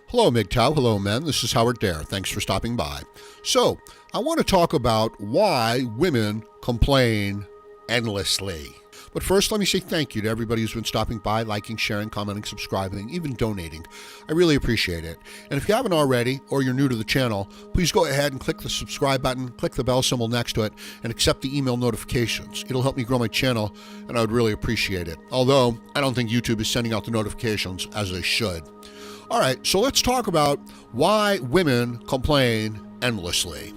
Hello, MGTOW. Hello, men. This is Howard Dare. Thanks for stopping by. So, I want to talk about why women complain endlessly. But first, let me say thank you to everybody who's been stopping by, liking, sharing, commenting, subscribing, even donating. I really appreciate it. And if you haven't already, or you're new to the channel, please go ahead and click the subscribe button, click the bell symbol next to it, and accept the email notifications. It'll help me grow my channel, and I would really appreciate it. Although, I don't think YouTube is sending out the notifications as they should. All right, so let's talk about why women complain endlessly.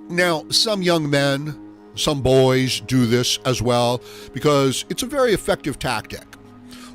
Now, some young men, some boys do this as well because it's a very effective tactic.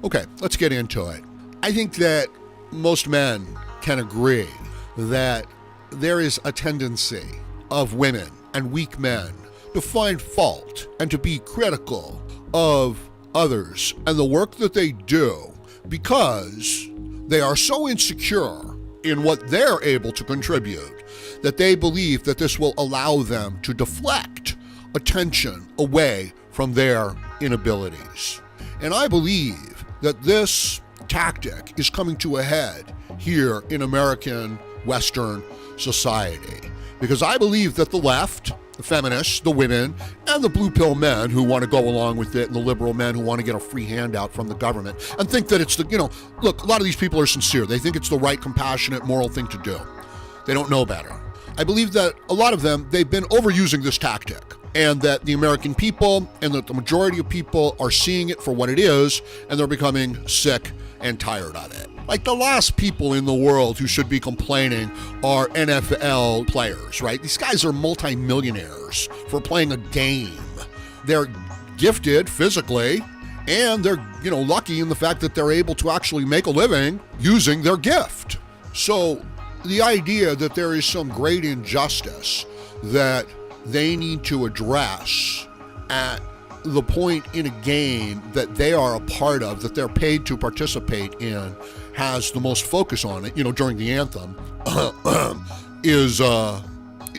Okay, let's get into it. I think that most men can agree that there is a tendency of women and weak men to find fault and to be critical of others and the work that they do because they are so insecure in what they're able to contribute that they believe that this will allow them to deflect attention away from their inabilities. And I believe that this tactic is coming to a head here in American Western society, because I believe that the left, the feminists, the women, and the blue pill men who want to go along with it, and the liberal men who want to get a free handout from the government and think that it's look, a lot of these people are sincere. They think it's the right, compassionate, moral thing to do. They don't know better. I believe that a lot of them, they've been overusing this tactic, and that the American people and that the majority of people are seeing it for what it is, and they're becoming sick and tired of it. Like, the last people in the world who should be complaining are NFL players, right? These guys are multimillionaires for playing a game. They're gifted physically, and they're, lucky in the fact that they're able to actually make a living using their gift. So the idea that there is some great injustice that they need to address at the point in a game that they are a part of, that they're paid to participate in, has the most focus on it, during the anthem, is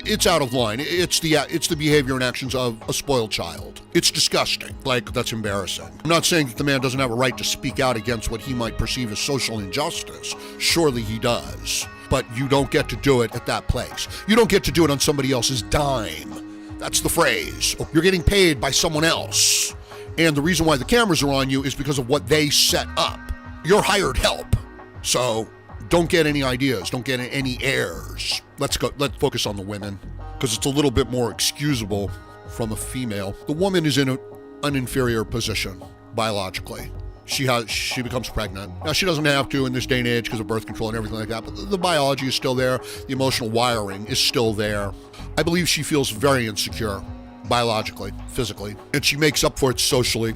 it's out of line. It's the behavior and actions of a spoiled child. It's disgusting. Like, that's embarrassing. I'm not saying that the man doesn't have a right to speak out against what he might perceive as social injustice. Surely he does. But you don't get to do it at that place. You don't get to do it on somebody else's dime. That's the phrase. You're getting paid by someone else. And the reason why the cameras are on you is because of what they set up. You're hired help. So don't get any ideas. Don't get any airs. Let's focus on the women, because it's a little bit more excusable from a female. The woman is in an inferior position biologically. She becomes pregnant. Now, she doesn't have to in this day and age because of birth control and everything like that, but the biology is still there. The emotional wiring is still there. I believe she feels very insecure biologically, physically, and she makes up for it socially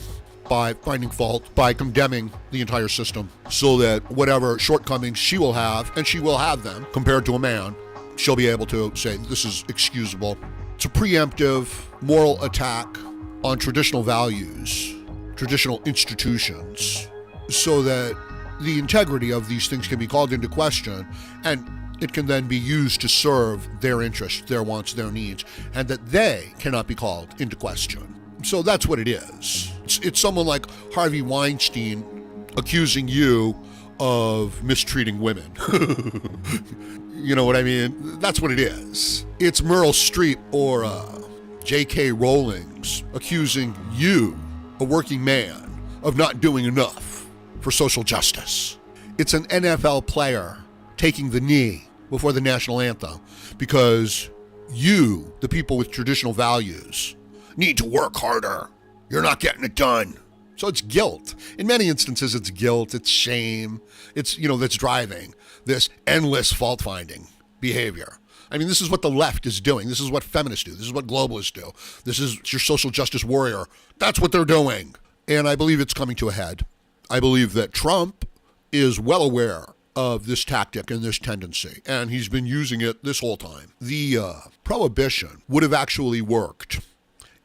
by finding fault, by condemning the entire system, so that whatever shortcomings she will have, and she will have them compared to a man, she'll be able to say, this is excusable. It's a preemptive moral attack on traditional values, traditional institutions, so that the integrity of these things can be called into question, and it can then be used to serve their interests, their wants, their needs, and that they cannot be called into question. So that's what it is. It's someone like Harvey Weinstein accusing you of mistreating women. You know what I mean? That's what it is. It's Meryl Streep or J.K. Rowling's accusing you, a working man, of not doing enough for social justice. It's an NFL player taking the knee before the national anthem because you, the people with traditional values, need to work harder. You're not getting it done. So it's guilt. In many instances, it's guilt, it's shame. It's, that's driving this endless fault-finding behavior. I mean, this is what the left is doing. This is what feminists do. This is what globalists do. This is your social justice warrior. That's what they're doing. And I believe it's coming to a head. I believe that Trump is well aware of this tactic and this tendency, and he's been using it this whole time. The prohibition would have actually worked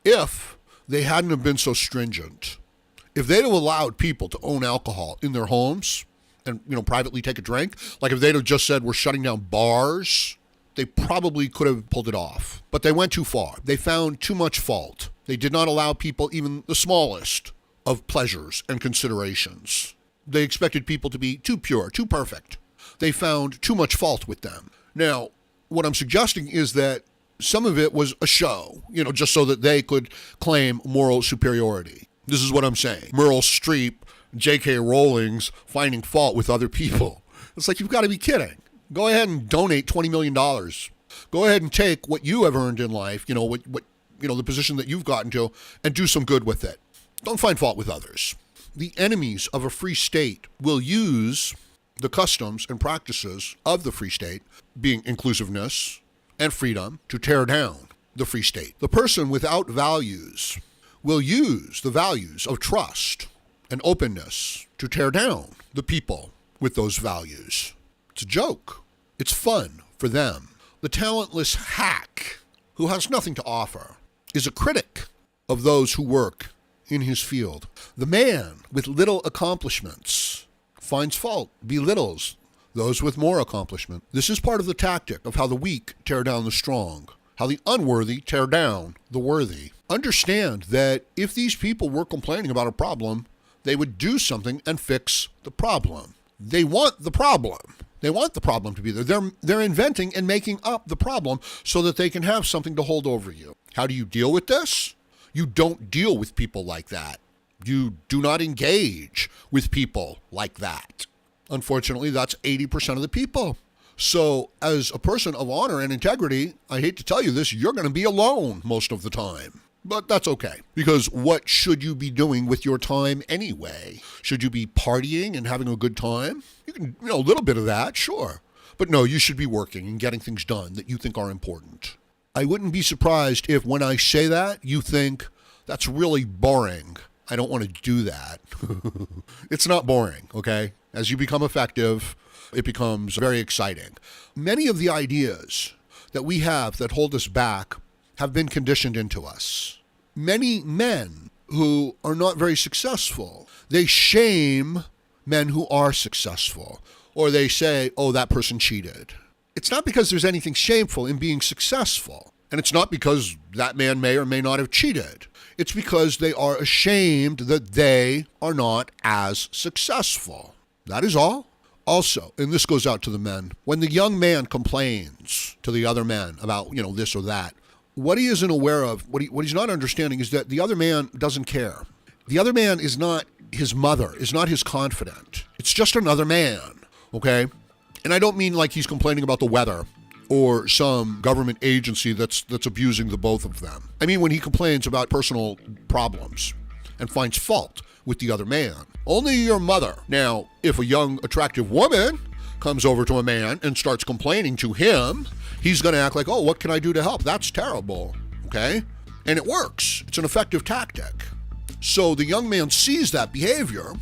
if they hadn't have been so stringent. If they'd have allowed people to own alcohol in their homes and, privately take a drink, like if they'd have just said, we're shutting down bars, they probably could have pulled it off. But they went too far. They found too much fault. They did not allow people even the smallest of pleasures and considerations. They expected people to be too pure, too perfect. they found too much fault with them. Now, what I'm suggesting is that some of it was a show, just so that they could claim moral superiority. This is what I'm saying. Meryl Streep, J.K. Rowling's finding fault with other people. It's like, you've got to be kidding. Go ahead and donate $20 million. Go ahead and take what you have earned in life, the position that you've gotten to, and do some good with it. Don't find fault with others. The enemies of a free state will use the customs and practices of the free state, being inclusiveness and freedom, to tear down the free state. The person without values will use the values of trust and openness to tear down the people with those values. It's a joke. It's fun for them. The talentless hack who has nothing to offer is a critic of those who work in his field. The man with little accomplishments finds fault, belittles those with more accomplishment. This is part of the tactic of how the weak tear down the strong, how the unworthy tear down the worthy. Understand that if these people were complaining about a problem, they would do something and fix the problem. They want the problem. They want the problem to be there. They're inventing and making up the problem so that they can have something to hold over you. How do you deal with this? You don't deal with people like that. You do not engage with people like that. Unfortunately, that's 80% of the people. So as a person of honor and integrity, I hate to tell you this, you're going to be alone most of the time. But that's okay, because what should you be doing with your time anyway? Should you be partying and having a good time? You can, a little bit of that, sure. But no, you should be working and getting things done that you think are important. I wouldn't be surprised if when I say that, you think, that's really boring. I don't want to do that. It's not boring, okay? As you become effective, it becomes very exciting. Many of the ideas that we have that hold us back have been conditioned into us. Many men who are not very successful, they shame men who are successful, or they say, oh, that person cheated. It's not because there's anything shameful in being successful, and it's not because that man may or may not have cheated. It's because they are ashamed that they are not as successful. That is all. Also, and this goes out to the men, when the young man complains to the other men about, this or that, what he isn't aware of, what he's not understanding is that the other man doesn't care. The other man is not his mother, is not his confidant. It's just another man, okay? And I don't mean like he's complaining about the weather or some government agency that's abusing the both of them. I mean when he complains about personal problems and finds fault with the other man. Only your mother. Now, if a young, attractive woman comes over to a man and starts complaining to him, he's going to act like, oh, what can I do to help? That's terrible, okay? And it works. It's an effective tactic. So the young man sees that behavior.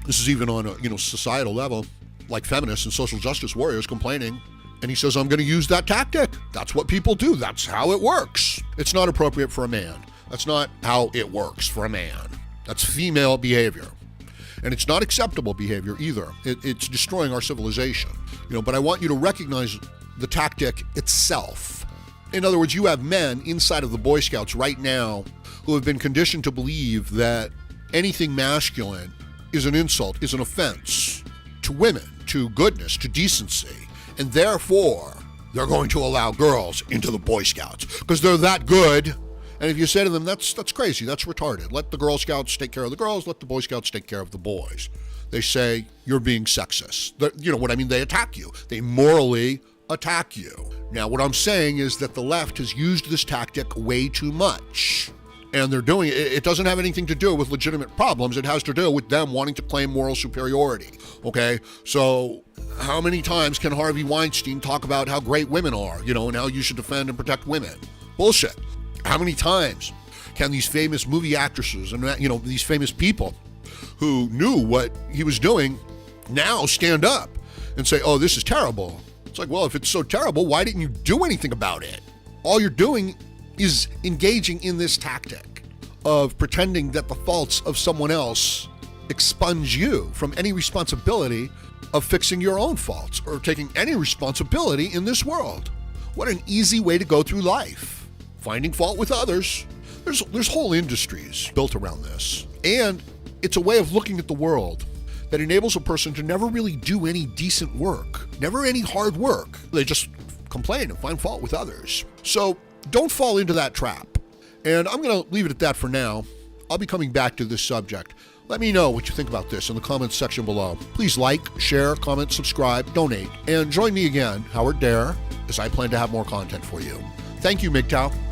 This is even on a societal level, like feminists and social justice warriors complaining. And he says, I'm going to use that tactic. That's what people do. That's how it works. It's not appropriate for a man. That's not how it works for a man. That's female behavior. And it's not acceptable behavior either. It's destroying our civilization. But I want you to recognize the tactic itself. In other words, you have men inside of the Boy Scouts right now who have been conditioned to believe that anything masculine is an insult, is an offense to women, to goodness, to decency. And therefore, they're going to allow girls into the Boy Scouts because they're that good. And if you say to them, that's crazy, that's retarded. Let the Girl Scouts take care of the girls, let the Boy Scouts take care of the boys. They say, you're being sexist. You know what I mean? They attack you. They morally attack you. Now, what I'm saying is that the left has used this tactic way too much. And they're doing it. It doesn't have anything to do with legitimate problems. It has to do with them wanting to claim moral superiority. Okay? So how many times can Harvey Weinstein talk about how great women are, and how you should defend and protect women? Bullshit. How many times can these famous movie actresses and, these famous people who knew what he was doing now stand up and say, oh, this is terrible? It's like, well, if it's so terrible, why didn't you do anything about it? All you're doing is engaging in this tactic of pretending that the faults of someone else expunge you from any responsibility of fixing your own faults or taking any responsibility in this world. What an easy way to go through life. Finding fault with others. There's whole industries built around this. And it's a way of looking at the world that enables a person to never really do any decent work, never any hard work. They just complain and find fault with others. So don't fall into that trap. And I'm going to leave it at that for now. I'll be coming back to this subject. Let me know what you think about this in the comments section below. Please like, share, comment, subscribe, donate, and join me again, Howard Dare, as I plan to have more content for you. Thank you, MGTOW.